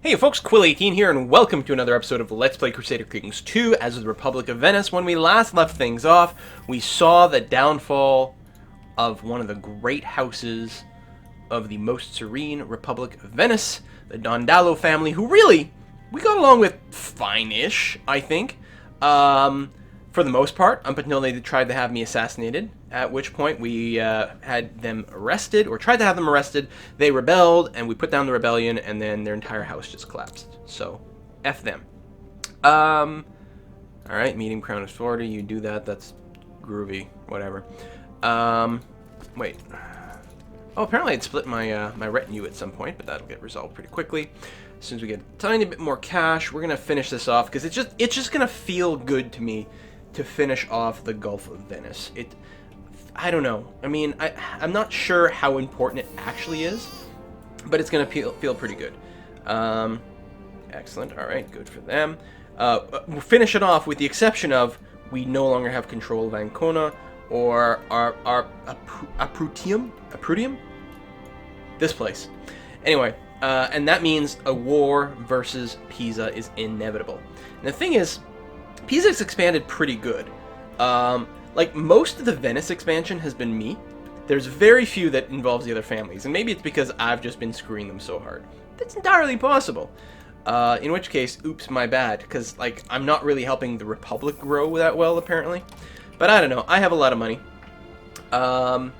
Hey folks, Quill18 here, and welcome to another episode of Let's Play Crusader Kings 2 as the Republic of Venice. When we last left things off, we saw the downfall of one of the great houses of the most serene Republic of Venice, the Dondalo family, who really, we got along with fine-ish, I think, for the most part, up until they tried to have me assassinated, at which point we had them arrested, or tried to have them arrested. They rebelled, and we put down the rebellion, and then their entire house just collapsed. So, F them. Alright, meeting Crown of Florida, you do that, that's groovy, whatever. Wait. Oh, apparently I'd split my my retinue at some point, but that'll get resolved pretty quickly. As soon as we get a tiny bit more cash, we're gonna finish this off, because it's just gonna feel good to me to finish off the Gulf of Venice. I don't know. I mean, I'm not sure how important it actually is, but it's gonna feel pretty good. Excellent. All right, good for them. We'll finish it off with the exception of we no longer have control of Ancona or our Aprutium. This place. Anyway, and that means a war versus Pisa is inevitable. And the thing is, Pisa's expanded pretty good. Like, most of the Venice expansion has been me. There's very few that involves the other families, and maybe it's because I've just been screwing them so hard. That's entirely possible. In which case, oops, my bad, because, like, I'm not really helping the Republic grow that well, apparently. But I don't know, I have a lot of money. I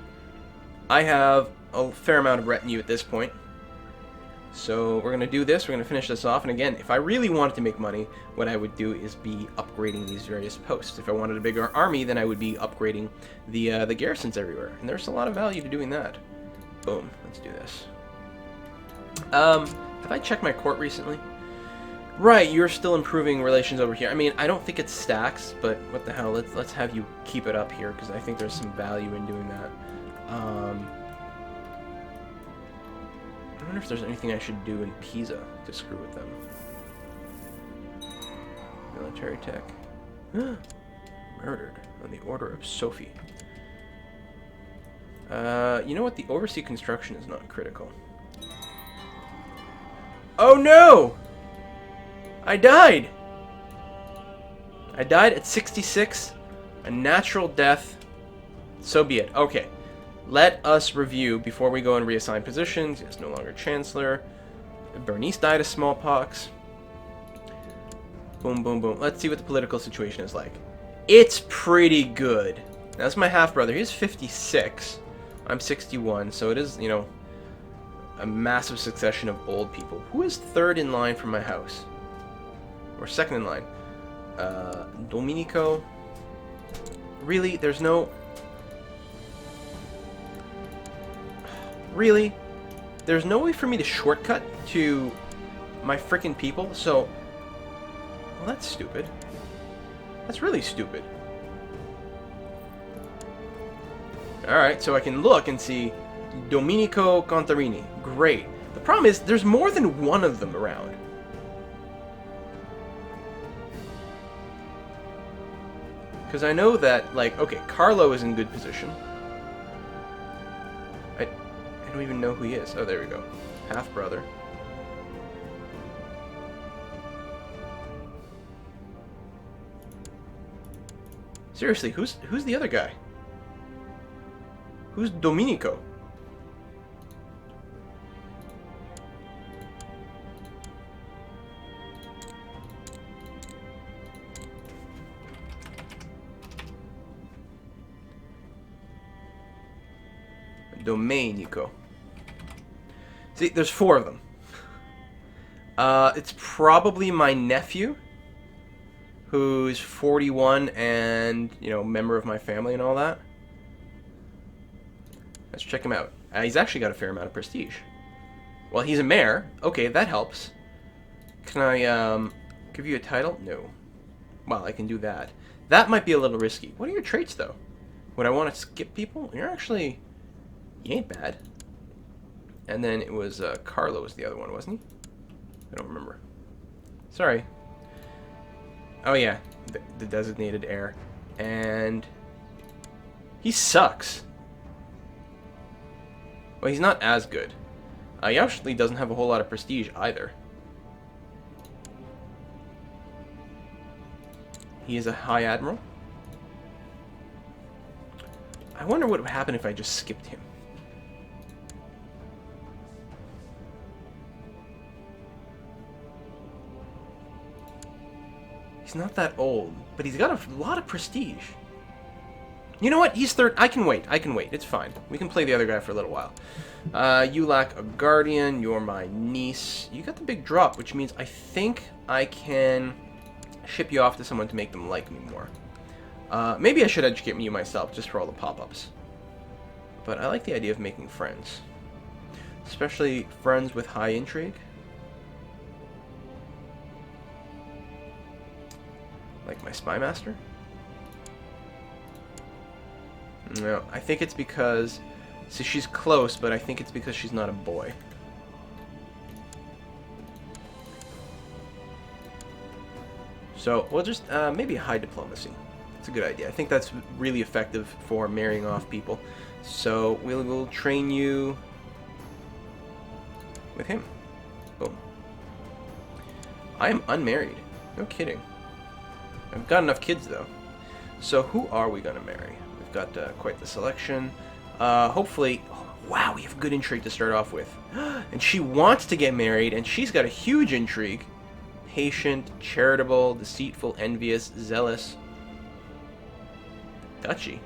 have a fair amount of retinue at this point. So we're going to do this, we're going to finish this off, and again, if I really wanted to make money, what I would do is be upgrading these various posts. If I wanted a bigger army, then I would be upgrading the garrisons everywhere, and there's a lot of value to doing that. Boom, let's do this. Have I checked my court recently? Right, you're still improving relations over here. I mean, I don't think it stacks, but what the hell, let's have you keep it up here, because I think there's some value in doing that. I wonder if there's anything I should do in Pisa to screw with them. Military tech. Murdered on the order of Sophie. You know what? The oversea construction is not critical. Oh no! I died! I died at 66. A natural death. So be it. Okay. Let us review before we go and reassign positions. Yes, no longer Chancellor. Bernice died of smallpox. Boom, boom, boom. Let's see what the political situation is like. It's pretty good. Now, that's my half-brother. He's 56. I'm 61, so it is, you know, a massive succession of old people. Who is third in line from my house? Or second in line? Domenico. Really? There's no... Really? There's no way for me to shortcut to my frickin' people, so... Well, that's stupid. That's really stupid. Alright, so I can look and see Domenico Contarini. Great. The problem is, there's more than one of them around. Because I know that, like, okay, Carlo is in good position. I don't even know who he is. Oh, there we go. Half-brother. Seriously, who's the other guy? Who's Domenico? Domenico. See, there's four of them. It's probably my nephew, who's 41 and, you know, member of my family and all that. Let's check him out. He's actually got a fair amount of prestige. Well, he's a mayor. Okay, that helps. Can I, give you a title? No. Well, I can do that. That might be a little risky. What are your traits, though? Would I want to skip people? You're actually... You ain't bad. And then it was, Carlo was the other one, wasn't he? I don't remember. Sorry. Oh yeah, the designated heir. And... he sucks. Well, he's not as good. He actually doesn't have a whole lot of prestige either. He is a high admiral. I wonder what would happen if I just skipped him. He's not that old, but he's got a lot of prestige. You know what? He's third. I can wait. It's fine. We can play the other guy for a little while. You lack a guardian. You're my niece. You got the big drop, which means I think I can ship you off to someone to make them like me more. Maybe I should educate you myself, just for all the pop-ups. But I like the idea of making friends. Especially friends with high intrigue. Like my spy master? No, I think it's because... See, she's close, but I think it's because she's not a boy. So, we'll just, maybe high diplomacy. It's a good idea. I think that's really effective for marrying off people. So, we'll train you with him. Boom. I am unmarried. No kidding. I've got enough kids, though. So, who are we going to marry? We've got quite the selection. Hopefully... Oh, wow, we have good intrigue to start off with. And she wants to get married, and she's got a huge intrigue. Patient, charitable, deceitful, envious, zealous. Duchy.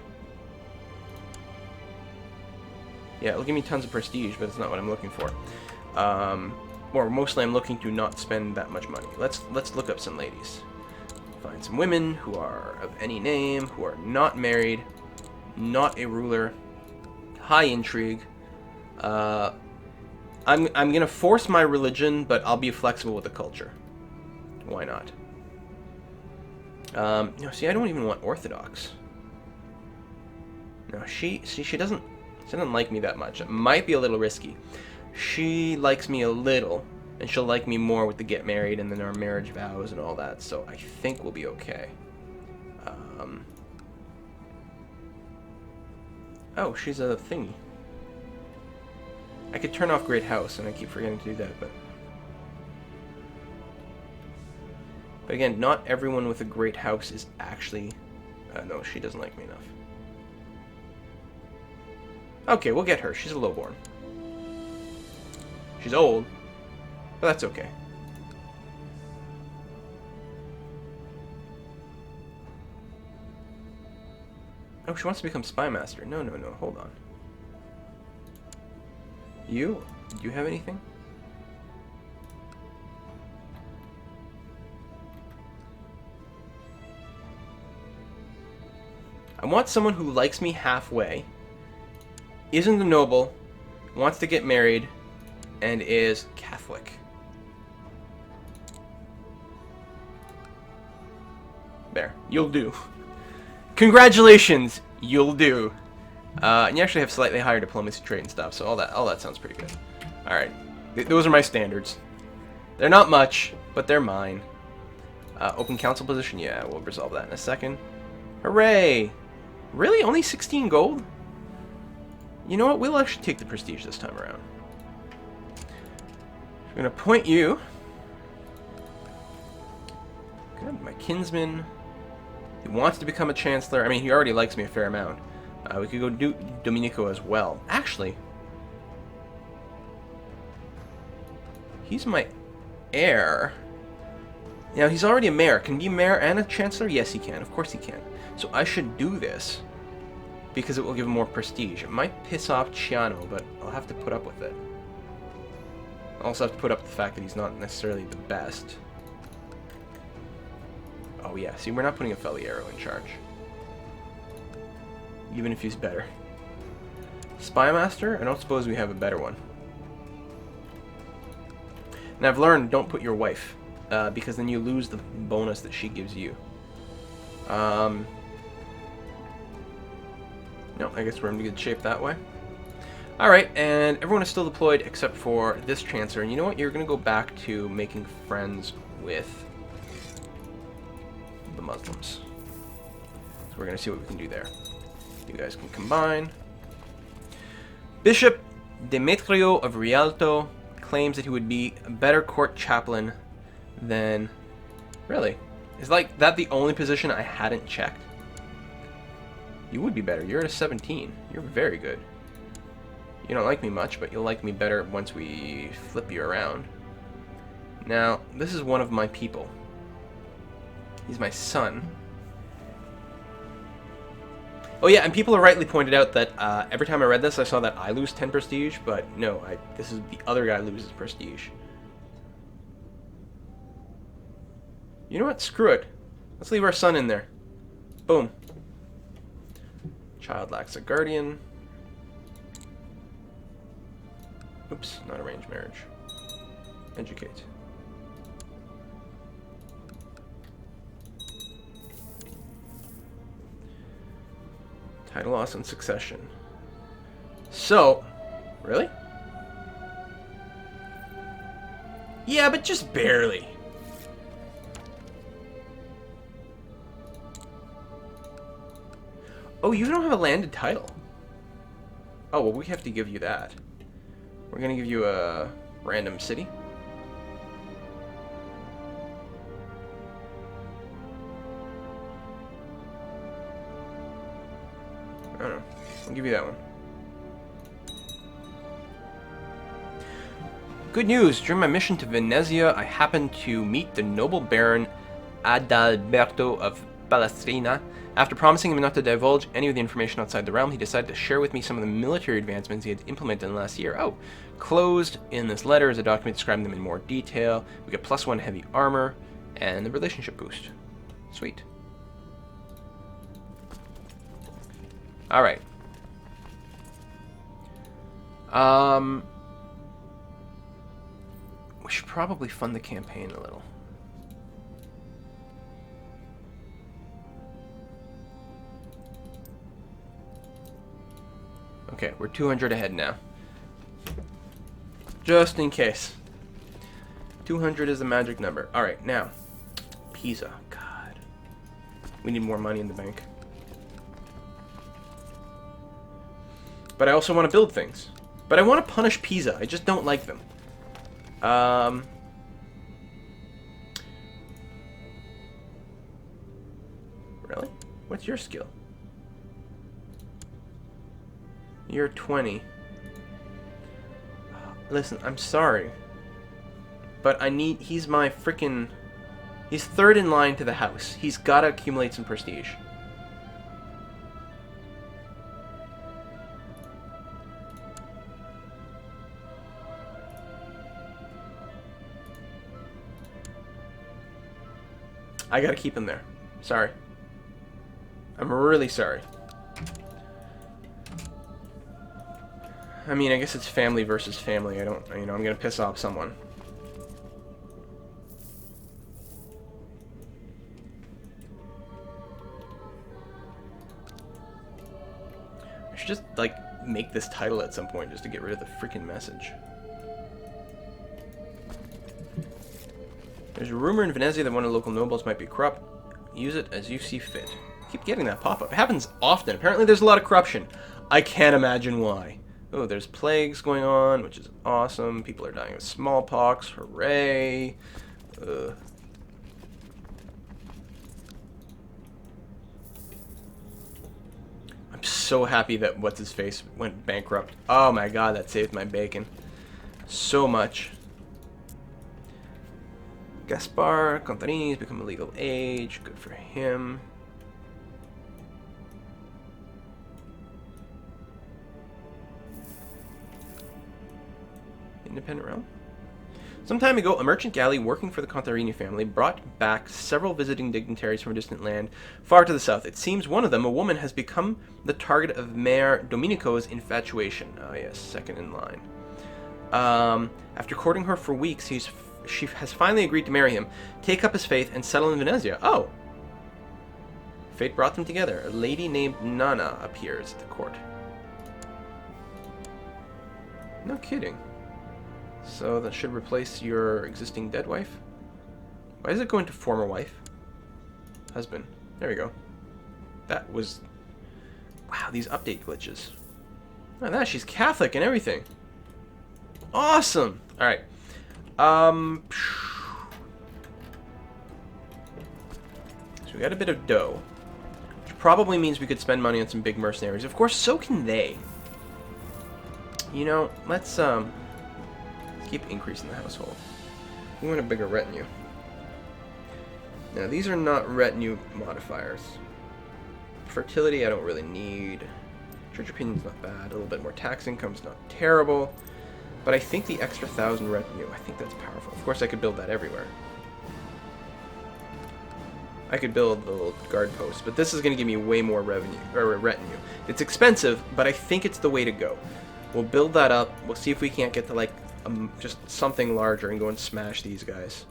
Yeah, it'll give me tons of prestige, but it's not what I'm looking for. Or mostly I'm looking to not spend that much money. Let's look up some ladies. Find some women who are of any name, who are not married, not a ruler, high intrigue. I'm gonna force my religion, but I'll be flexible with the culture. Why not? No, see, I don't even want Orthodox. No, she doesn't like me that much. It might be a little risky. She likes me a little, and she'll like me more with the get married and then our marriage vows and all that, so I think we'll be okay. Oh, she's a thingy. I could turn off Great House, and I keep forgetting to do that, but again, not everyone with a great house is actually... no, she doesn't like me enough. Okay, we'll get her. She's a lowborn. She's old, but that's okay. Oh, she wants to become spy master. No, hold on. Do you have anything? I want someone who likes me halfway, isn't a noble, wants to get married, and is Catholic. There, you'll do. Congratulations, you'll do. And you actually have slightly higher diplomacy trait and stuff, so all that sounds pretty good. All right, those are my standards. They're not much, but they're mine. Open council position, yeah, we'll resolve that in a second. Hooray! Really, only 16 gold? You know what? We'll actually take the prestige this time around. I'm gonna appoint you. Good, my kinsman. He wants to become a chancellor. I mean, he already likes me a fair amount. We could go do Domenico as well. Actually, he's my heir. Now, he's already a mayor. Can he be mayor and a chancellor? Yes, he can. Of course he can. So I should do this because it will give him more prestige. It might piss off Ciano, but I'll have to put up with it. I'll also have to put up with the fact that he's not necessarily the best. Oh yeah, see, we're not putting a Faliero in charge. Even if he's better. Spy Master? I don't suppose we have a better one. And I've learned, don't put your wife, because then you lose the bonus that she gives you. No, I guess we're in good shape that way. Alright, and everyone is still deployed except for this Chancellor. And you know what? You're going to go back to making friends with the Muslims. So we're going to see what we can do there. You guys can combine. Bishop Demetrio of Rialto claims that he would be a better court chaplain than... Really? Is like that the only position I hadn't checked? You would be better. You're at a 17. You're very good. You don't like me much, but you'll like me better once we flip you around. Now, this is one of my people. He's my son. Oh yeah, and people have rightly pointed out that every time I read this, I saw that I lose 10 prestige, but no, this is the other guy loses prestige. You know what? Screw it. Let's leave our son in there. Boom. Child lacks a guardian. Oops, not arranged marriage. Educate. Title loss and succession. So, really? Yeah, but just barely. Oh, you don't have a landed title. Oh, well, we have to give you that. We're gonna give you a random city. I don't know. I'll give you that one. Good news! During my mission to Venezia, I happened to meet the noble Baron Adalberto of Palestrina. After promising him not to divulge any of the information outside the realm, he decided to share with me some of the military advancements he had implemented in the last year. Oh, closed in this letter is a document describing them in more detail. We get +1 heavy armor and the relationship boost. Sweet. Alright. We should probably fund the campaign a little. Okay, we're 200 ahead now. Just in case. 200 is the magic number. Alright, now. Pisa. God. We need more money in the bank. But I also want to build things. But I want to punish Pisa. I just don't like them. Really? What's your skill? You're 20. Listen, I'm sorry. But he's my frickin'... He's third in line to the house. He's gotta accumulate some prestige. I gotta keep him there. Sorry. I'm really sorry. I mean, I guess it's family versus family. I don't, you know, I'm gonna piss off someone. I should just, like, make this title at some point just to get rid of the freaking message. There's a rumor in Venezia that one of the local nobles might be corrupt. Use it as you see fit. I keep getting that pop-up. It happens often. Apparently there's a lot of corruption. I can't imagine why. Oh, there's plagues going on, which is awesome. People are dying of smallpox. Hooray. I'm so happy that What's-His-Face went bankrupt. Oh my god, that saved my bacon. So much. Gaspar Contarini's become a legal age. Good for him. Independent realm. Some time ago, a merchant galley working for the Contarini family brought back several visiting dignitaries from a distant land far to the south. It seems one of them, a woman, has become the target of Mayor Domenico's infatuation. Oh yes, second in line. After courting her for weeks, she has finally agreed to marry him, take up his faith, and settle in Venezia. Oh! Fate brought them together. A lady named Nana appears at the court. No kidding. So that should replace your existing dead wife? Why does it go into former wife? Husband. There we go. That was... Wow, these update glitches. Oh, that, she's Catholic and everything. Awesome! Alright. So we got a bit of dough. Which probably means we could spend money on some big mercenaries. Of course, so can they. You know, let's keep increasing the household. We want a bigger retinue. Now, these are not retinue modifiers. Fertility, I don't really need. Church opinion's not bad. A little bit more tax income's not terrible. But I think the extra 1,000 retinue, I think that's powerful. Of course, I could build that everywhere. I could build the little guard posts, but this is going to give me way more revenue or retinue. It's expensive, but I think it's the way to go. We'll build that up. We'll see if we can't get to like just something larger and go and smash these guys.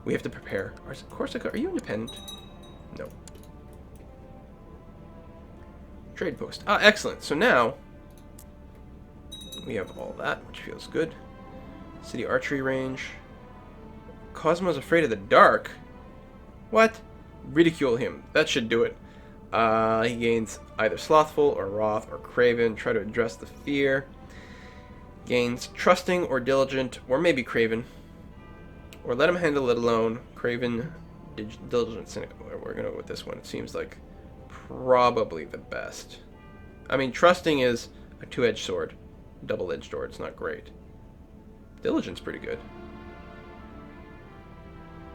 We have to prepare. Of course, are you independent? No. Trade post. Ah, excellent. So now we have all that, which feels good. City archery range. Cosmo's afraid of the dark. What? Ridicule him. That should do it. He gains either slothful or wroth or craven. Try to address the fear. Gains trusting or diligent or maybe craven. Or let him handle it alone. Craven, diligent, cynical. We're going to go with this one. It seems like probably the best. I mean, trusting is a two-edged sword. Double-edged sword. It's not great. Diligent's pretty good.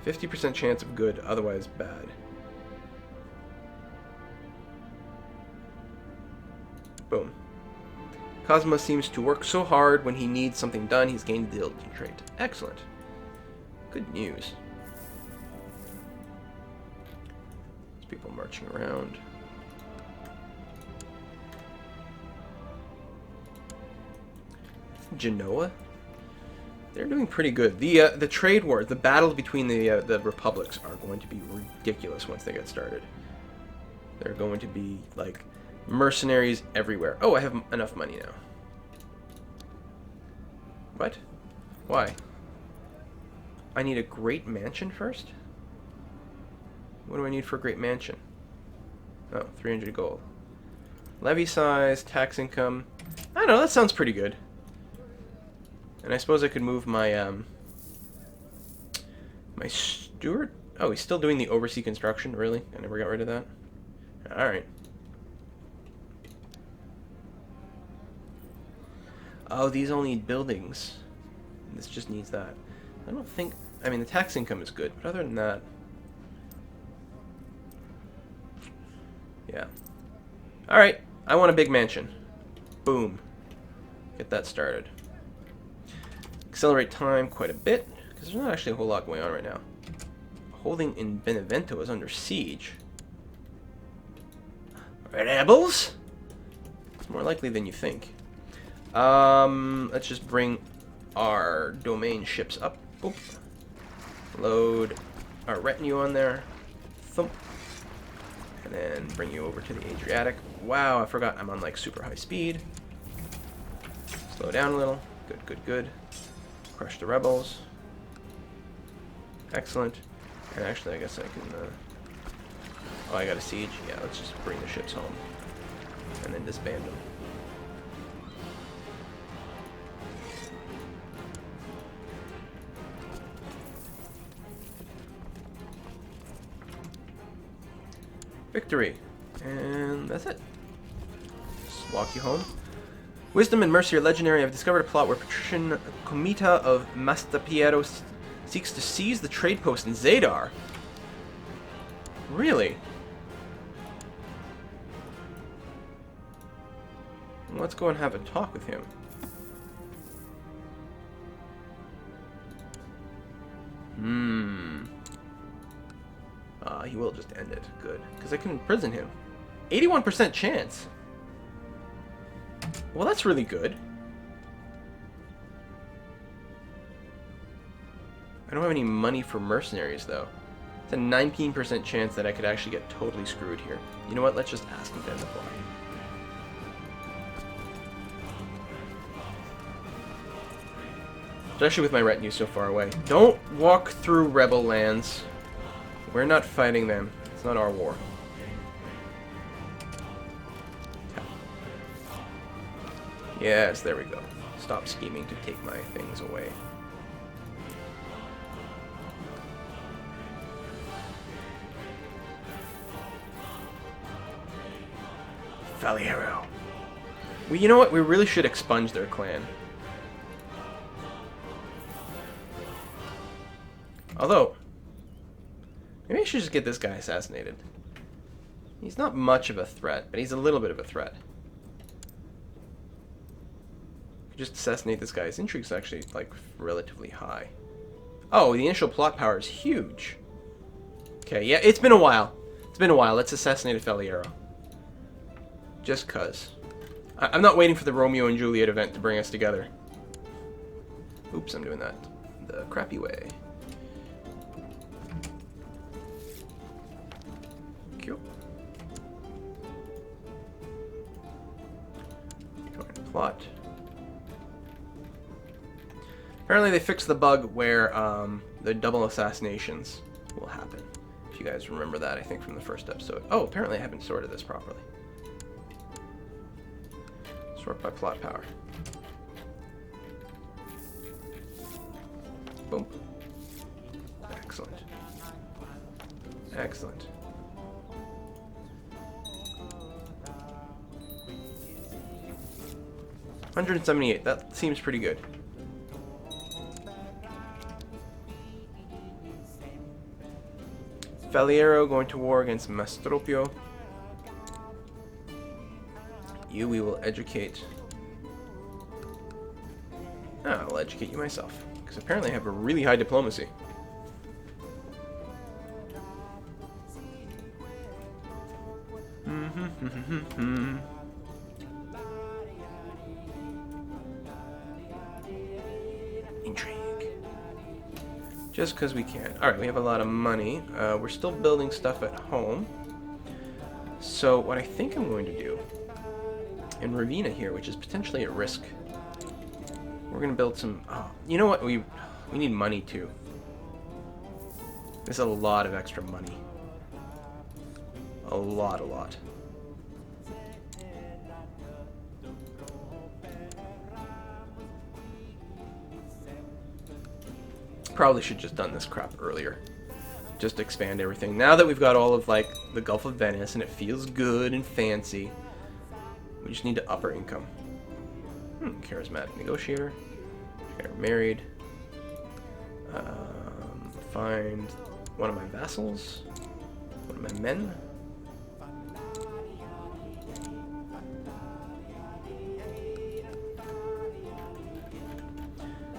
50% chance of good, otherwise bad. Boom. Cosmo seems to work so hard when he needs something done, he's gained the diligent trait. Excellent. Good news. There's people marching around. Genoa? They're doing pretty good. The trade war, the battle between the republics are going to be ridiculous once they get started. They're going to be like mercenaries everywhere. Oh, I have enough money now. What? Why? I need a great mansion first? What do I need for a great mansion? Oh, 300 gold. Levy size, tax income. I don't know, that sounds pretty good. And I suppose I could move my my steward. Oh, he's still doing the oversee construction. Really? I never got rid of that. All right. Oh, these all need buildings. This just needs that. I don't think. I mean, the tax income is good, but other than that, yeah. All right. I want a big mansion. Boom. Get that started. Accelerate time quite a bit, because there's not actually a whole lot going on right now. Holding in Benevento is under siege. Rebels? It's more likely than you think. Let's just bring our domain ships up. Boop. Load our retinue on there. Thump. And then bring you over to the Adriatic. Wow, I forgot I'm on like super high speed. Slow down a little. Good, good, good. Crush the rebels. Excellent. And actually, I guess I can... Oh, I got a siege? Yeah, let's just bring the ships home. And then disband them. Victory. And that's it. Just walk you home. Wisdom and Mercy are legendary. I've discovered a plot where Patrician Comita of Mastapiero seeks to seize the trade post in Zadar. Really? Let's go and have a talk with him. He will just end it. Good. Because I can imprison him. 81% chance. Well, that's really good. I don't have any money for mercenaries, though. It's a 19% chance that I could actually get totally screwed here. You know what? Let's just ask him to end the fly. Especially with my retinue so far away. Don't walk through rebel lands. We're not fighting them. It's not our war. Yes, there we go. Stop scheming to take my things away. Faliero. Well, you know what? We really should expunge their clan. Although, maybe I should just get this guy assassinated. He's not much of a threat, but he's a little bit of a threat. Just assassinate this guy. His intrigue's actually, like, relatively high. Oh, the initial plot power is huge. Okay, yeah, it's been a while. It's been a while. Let's assassinate a Faliero. Just cuz. I'm not waiting for the Romeo and Juliet event to bring us together. Oops, I'm doing that the crappy way. Cute. Join plot. Apparently they fixed the bug where the double assassinations will happen. If you guys remember that, I think, from the first episode. Oh, apparently I haven't sorted this properly. Sort by plot power. Boom. Excellent. Excellent. $178. That seems pretty good. Faliero going to war against Mastropio. You we will educate. Ah, I'll educate you myself. Because apparently I have a really high diplomacy. Intrigue. Just because we can. Alright, we have a lot of money. We're still building stuff at home. So what I think I'm going to do in Ravenna here, which is potentially at risk, we're going to build some... Oh, you know what? We need money too. There's a lot of extra money. A lot. Probably should just done this crap earlier. Just expand everything. Now that we've got all of, like, the Gulf of Venice and it feels good and fancy, we just need to up our income. Charismatic negotiator. Get married. Find one of my vassals. One of my men.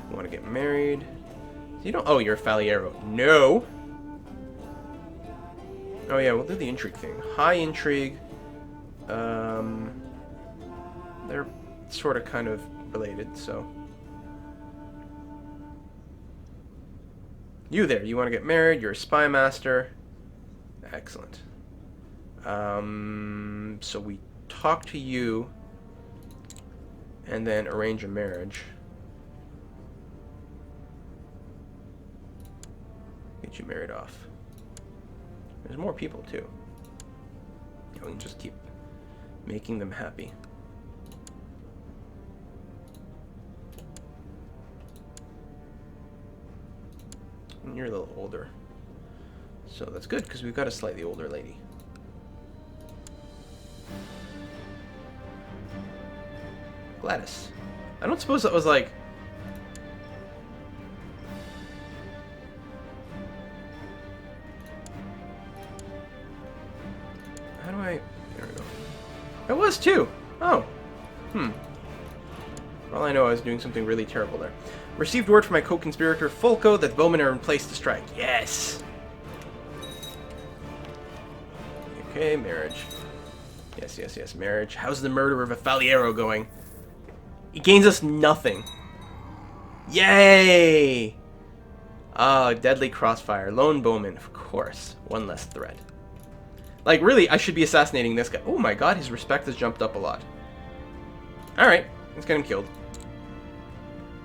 Want to get married. You don't... Oh, you're a Faliero. No! Oh yeah, we'll do the intrigue thing. High intrigue. They're sort of kind of related, so... You there, you want to get married, you're a spy master. Excellent. So we talk to you and then arrange a marriage. Get you married off. There's more people too. We can just keep making them happy. And you're a little older. So that's good, because we've got a slightly older lady. Gladys. I don't suppose that was like... How do I... There we go. It was too! Oh. For all I know, I was doing something really terrible there. Received word from my co-conspirator, Folco, that the bowmen are in place to strike. Yes! Okay, marriage. Yes, marriage. How's the murder of a Faliero going? It gains us nothing. Yay! Oh, deadly crossfire. Lone bowman, of course. One less threat. Like, really, I should be assassinating this guy. Oh my god, his respect has jumped up a lot. Alright, let's get him killed.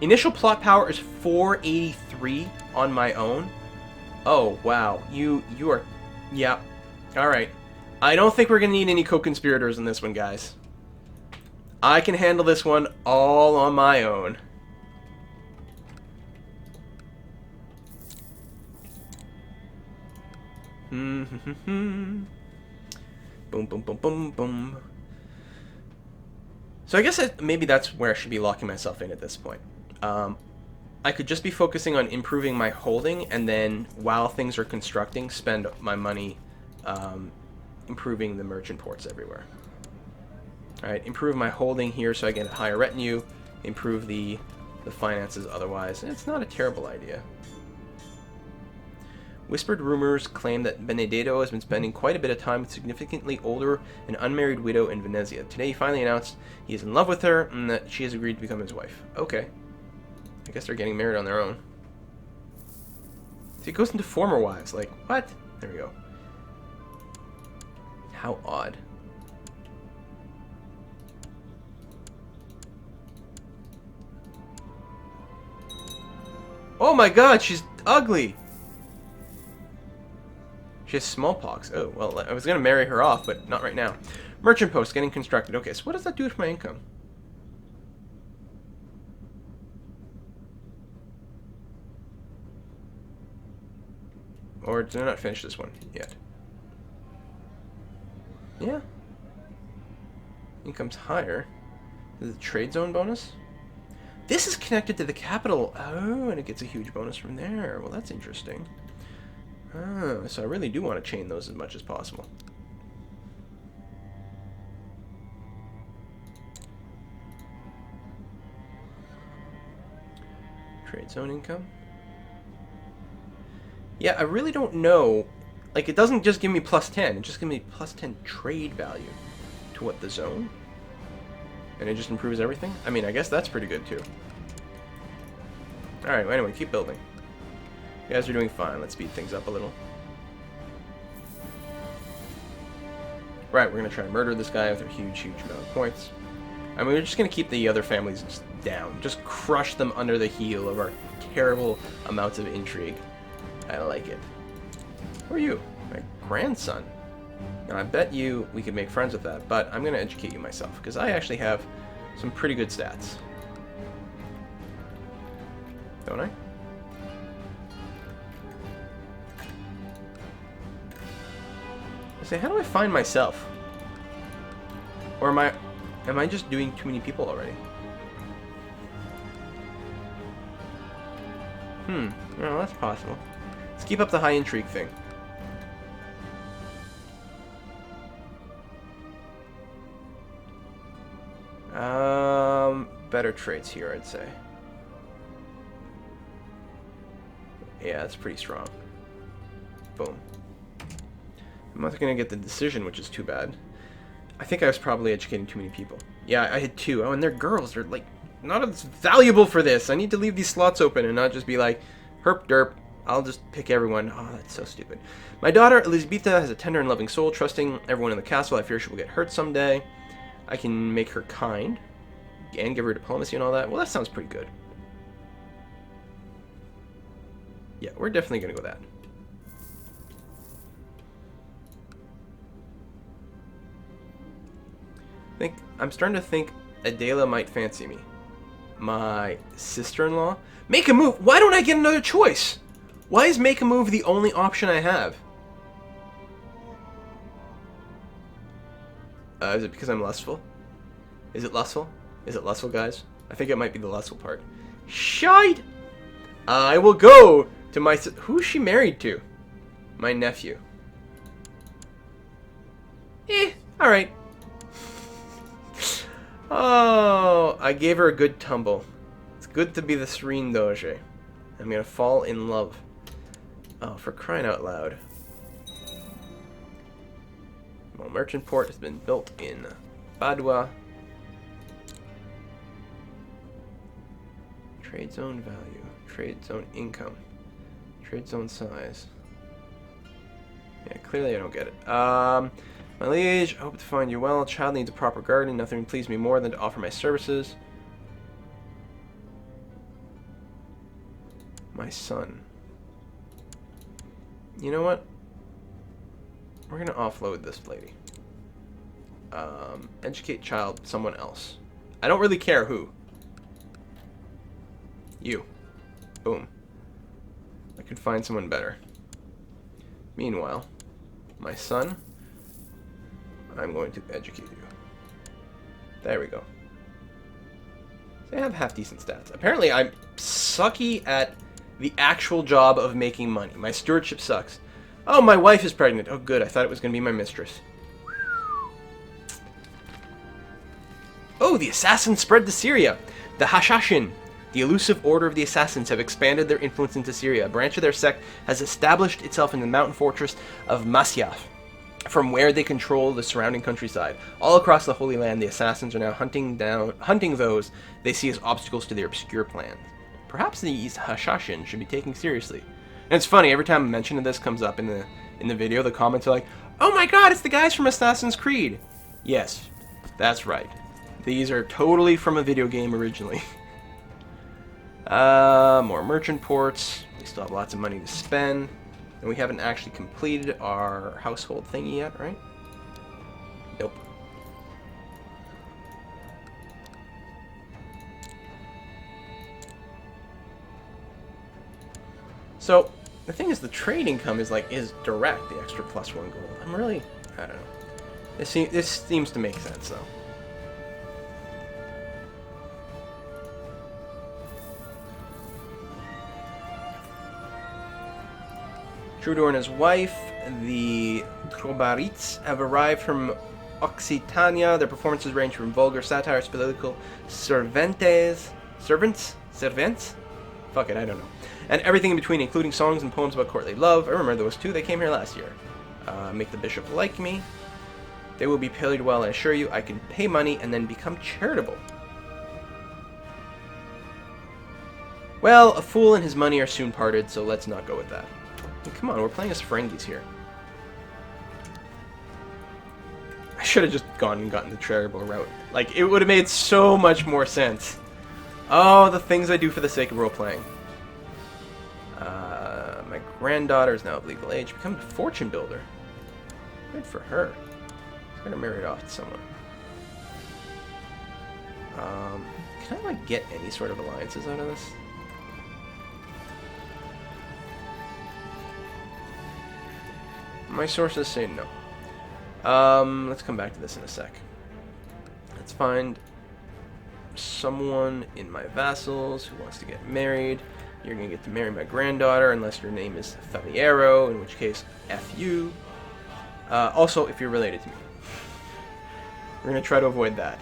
Initial plot power is 483 on my own. Oh, wow. You are... Yeah. Alright. I don't think we're going to need any co-conspirators in this one, guys. I can handle this one all on my own. Boom, boom, boom, boom, boom. So I guess maybe that's where I should be locking myself in at this point. I could just be focusing on improving my holding, and then while things are constructing, spend my money improving the merchant ports everywhere. Alright, improve my holding here so I get a higher retinue, improve the finances otherwise. And it's not a terrible idea. Whispered rumors claim that Benedetto has been spending quite a bit of time with significantly older and unmarried widow in Venezia. Today he finally announced he is in love with her and that she has agreed to become his wife. Okay. I guess they're getting married on their own. So it goes into former wives. Like, what? There we go. How odd. Oh my god, she's ugly! She has smallpox. Oh, well, I was going to marry her off, but not right now. Merchant post getting constructed. Okay, so what does that do for my income? Or did I not finish this one yet? Yeah. Income's higher. Is it trade zone bonus? This is connected to the capital. Oh, and it gets a huge bonus from there. Well, that's interesting. Oh, so I really do want to chain those as much as possible. Trade zone income. Yeah, I really don't know. Like, it doesn't just give me plus 10. It just gives me plus 10 trade value to what the zone. And it just improves everything? I mean, I guess that's pretty good, too. Alright, well, anyway, keep building. You guys are doing fine. Let's speed things up a little. Right, we're going to try to murder this guy with a huge, huge amount of points. I mean, we're just going to keep the other families just down. Just crush them under the heel of our terrible amounts of intrigue. I like it. Who are you? My grandson. Now, I bet you we could make friends with that, but I'm going to educate you myself, because I actually have some pretty good stats. Don't I? I say, how do I find myself? Or am I just doing too many people already? Well, that's possible. Let's keep up the high intrigue thing. Better traits here, I'd say. Yeah, that's pretty strong. Boom. I'm not gonna get the decision, which is too bad. I think I was probably educating too many people. Yeah, I had 2. Oh, and they're girls. They're, like, not as valuable for this. I need to leave these slots open and not just be like, herp derp, I'll just pick everyone. Oh, that's so stupid. My daughter, Elizabetha, has a tender and loving soul, trusting everyone in the castle. I fear she will get hurt someday. I can make her kind and give her diplomacy and all that. Well, that sounds pretty good. Yeah, we're definitely going to go that. I'm starting to think Adela might fancy me. My sister-in-law? Make a move! Why don't I get another choice? Why is make a move the only option I have? Is it because I'm lustful? Is it lustful? Is it lustful, guys? I think it might be the lustful part. Shite! I will go to my... Who is she married to? My nephew. Alright. Oh, I gave her a good tumble. It's good to be the serene doge. I'm gonna fall in love. Oh, for crying out loud. Well, merchant port has been built in Padua. Trade zone value. Trade zone income. Trade zone size. Yeah, clearly I don't get it. My liege, I hope to find you well. Child needs a proper garden. Nothing would please me more than to offer my services. My son. You know what? We're gonna offload this lady. Educate child someone else. I don't really care who. You. Boom. I could find someone better. Meanwhile, my son, I'm going to educate you. There we go. So I have half-decent stats. Apparently, I'm sucky at the actual job of making money. My stewardship sucks. Oh, my wife is pregnant. Oh, good. I thought it was going to be my mistress. Oh, the assassins spread to Syria. The Hashashin, the elusive order of the assassins, have expanded their influence into Syria. A branch of their sect has established itself in the mountain fortress of Masyaf, from where they control the surrounding countryside. All across the Holy Land, the assassins are now hunting those they see as obstacles to their obscure plans. Perhaps these Hashashin should be taken seriously. And it's funny, every time a mention of this comes up in the video, the comments are like, "Oh my god, it's the guys from Assassin's Creed." Yes, that's right. These are totally from a video game originally. More merchant ports. We still have lots of money to spend. And we haven't actually completed our household thingy yet, right? Nope. So, the thing is, the trade income is direct, the extra +1 gold. I don't know. This seems to make sense, though. Trudor and his wife, the Trobarits, have arrived from Occitania. Their performances range from vulgar satire, political servants? Fuck it, I don't know. And everything in between, including songs and poems about courtly love. I remember those two, they came here last year. Make the bishop like me. They will be paid well, I assure you. I can pay money and then become charitable. Well, a fool and his money are soon parted, so let's not go with that. Come on, we're playing as Ferengis here. I should have just gone and gotten the charitable route. Like, it would have made so much more sense. Oh, the things I do for the sake of role-playing. My granddaughter is now of legal age. Become a fortune builder. Good for her. She's gonna marry it off to someone. Can I, get any sort of alliances out of this? My sources say no. Let's come back to this in a sec. Let's find someone in my vassals who wants to get married. You're going to get to marry my granddaughter unless your name is Famiero, in which case, F you. Also, if you're related to me. We're going to try to avoid that.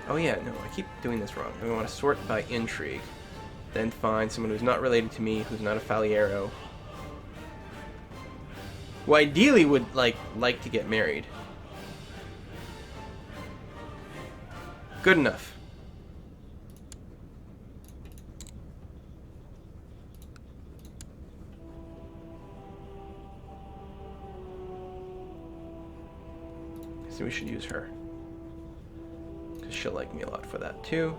Oh yeah, no, I keep doing this wrong. I want to sort by intrigue. Then find someone who's not related to me, who's not a Faliero. Who ideally would, like to get married. Good enough. So we should use her. Because she'll like me a lot for that too.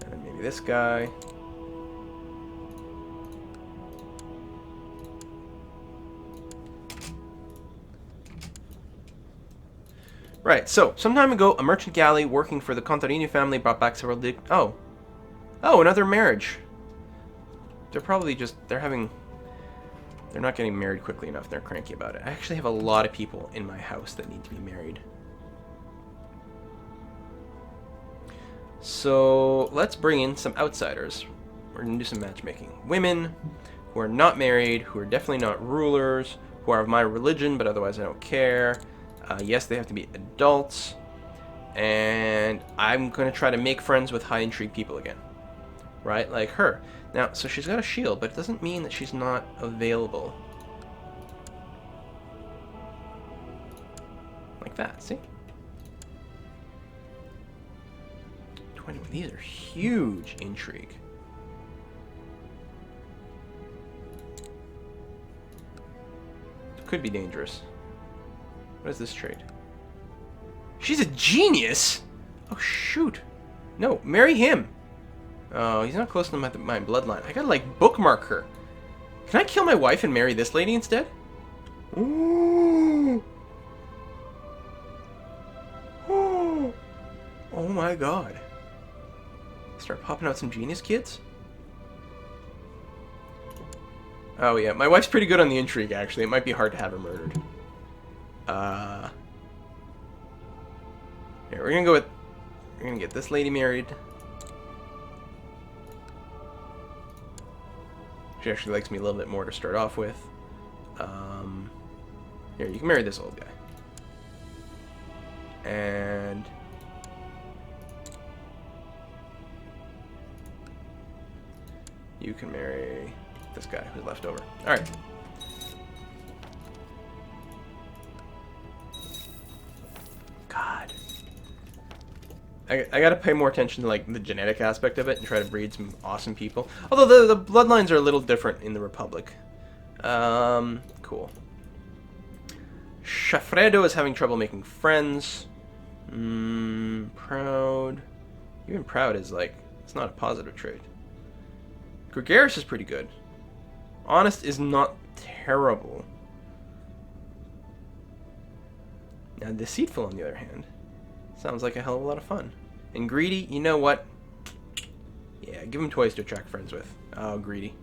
And then maybe this guy. Right, so, some time ago, a merchant galley working for the Consolidating family brought back several Oh, another marriage. They're probably just, they're not getting married quickly enough. They're cranky about it. I actually have a lot of people in my house that need to be married. So, let's bring in some outsiders. We're going to do some matchmaking. Women who are not married, who are definitely not rulers, who are of my religion, but otherwise I don't care. Yes, they have to be adults. And I'm going to try to make friends with high intrigue people again. Right? Like her. Now, so she's got a shield, but it doesn't mean that she's not available. Like that, see? 21. These are huge intrigue. Could be dangerous. What is this trait? She's a genius! Oh, shoot. No, marry him. Oh, he's not close to my bloodline. I gotta, bookmark her. Can I kill my wife and marry this lady instead? Ooh. Oh. Oh my god. Start popping out some genius kids? Oh yeah, my wife's pretty good on the intrigue, actually. It might be hard to have her murdered. Here, we're gonna get this lady married. She actually likes me a little bit more to start off with. Here, you can marry this old guy. And you can marry this guy who's left over. Alright. God. I gotta pay more attention to like the genetic aspect of it and try to breed some awesome people. Although the bloodlines are a little different in the Republic. Cool. Shafredo is having trouble making friends. Proud. Even proud is like, it's not a positive trait. Gregarious is pretty good. Honest is not terrible. Now deceitful, on the other hand, sounds like a hell of a lot of fun. And greedy, you know what? Yeah, give him toys to attract friends with. Oh, greedy.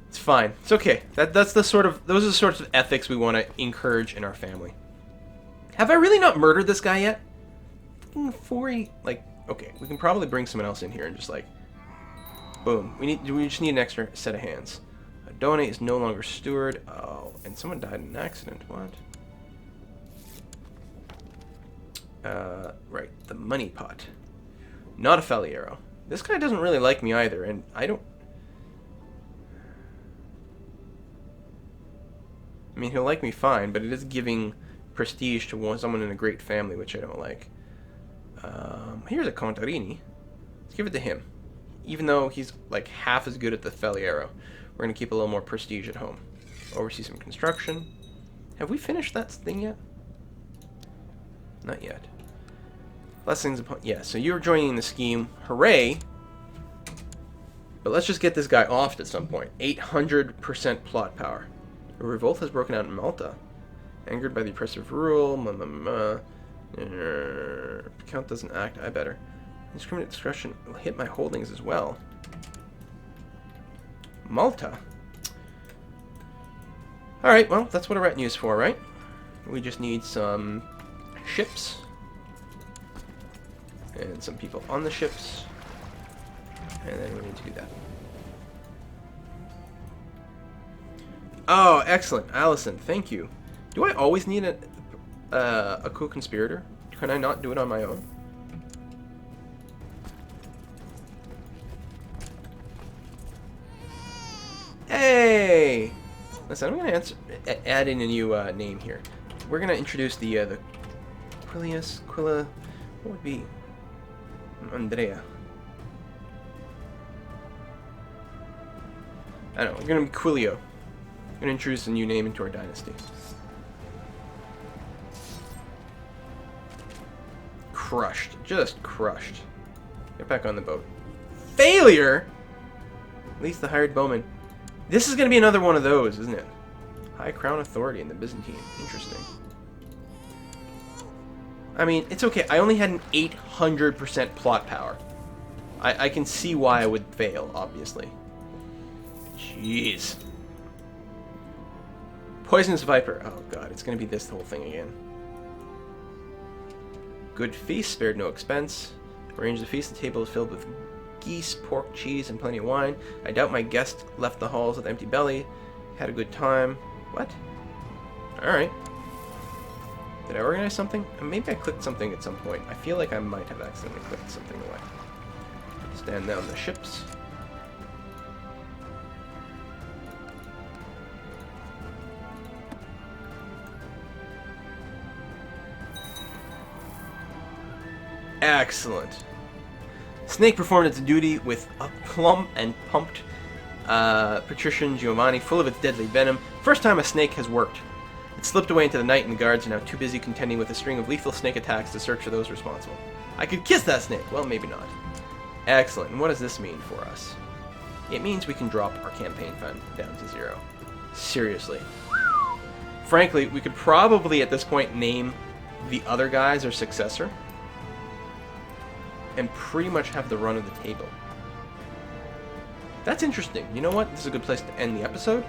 It's fine. It's okay. That's the sort of, those are the sorts of ethics we want to encourage in our family. Have I really not murdered this guy yet? Like, okay, we can probably bring someone else in here and just like, boom. We just need an extra set of hands. Adone is no longer steward. Oh, and someone died in an accident. What? Right, the money pot. Not a Faliero. This guy doesn't really like me either, and I don't... I mean, he'll like me fine, but it is giving prestige to someone in a great family, which I don't like. Here's a Contarini. Let's give it to him. Even though he's like half as good at the Faliero, we're going to keep a little more prestige at home. Oversee some construction. Have we finished that thing yet? Not yet. Blessings upon... Yeah, so you're joining the scheme. Hooray! But let's just get this guy off at some point. 800% plot power. A revolt has broken out in Malta. Angered by the oppressive rule. Count doesn't act. I better. Indiscriminate discretion will hit my holdings as well. Malta. Alright, well, that's what a retinue is for, right? We just need some ships. And some people on the ships. And then we need to do that. Oh, excellent. Allison, thank you. Do I always need a co-conspirator? Can I not do it on my own? Hey! Listen, I'm going to add in a new name here. We're going to introduce the Quilla, what would be? Andrea. I don't know, we're going to be Quilio. I'm going to introduce a new name into our dynasty. Crushed. Just crushed. Get back on the boat. Failure? At least the hired bowman. This is going to be another one of those, isn't it? High Crown Authority in the Byzantine. Interesting. I mean, it's okay. I only had an 800% plot power. I can see why I would fail, obviously. Jeez. Poisonous Viper. Oh god, it's going to be this whole thing again. Good feast, spared no expense. Arrange the feast. The table is filled with geese, pork, cheese, and plenty of wine. I doubt my guest left the halls with empty belly. Had a good time. What? Alright. Did I organize something? Maybe I clicked something at some point. I feel like I might have accidentally clicked something away. Stand down the ships. Excellent. Snake performed its duty with a plump and pumped patrician Giovanni, full of its deadly venom. First time a snake has worked. It slipped away into the night, and the guards are now too busy contending with a string of lethal snake attacks to search for those responsible. I could kiss that snake! Well, maybe not. Excellent. And what does this mean for us? It means we can drop our campaign fund down to 0. Seriously. Frankly, we could probably at this point name the other guys our successor and pretty much have the run of the table. That's interesting. You know what? This is a good place to end the episode.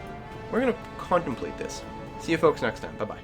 We're going to contemplate this. See you folks next time. Bye-bye.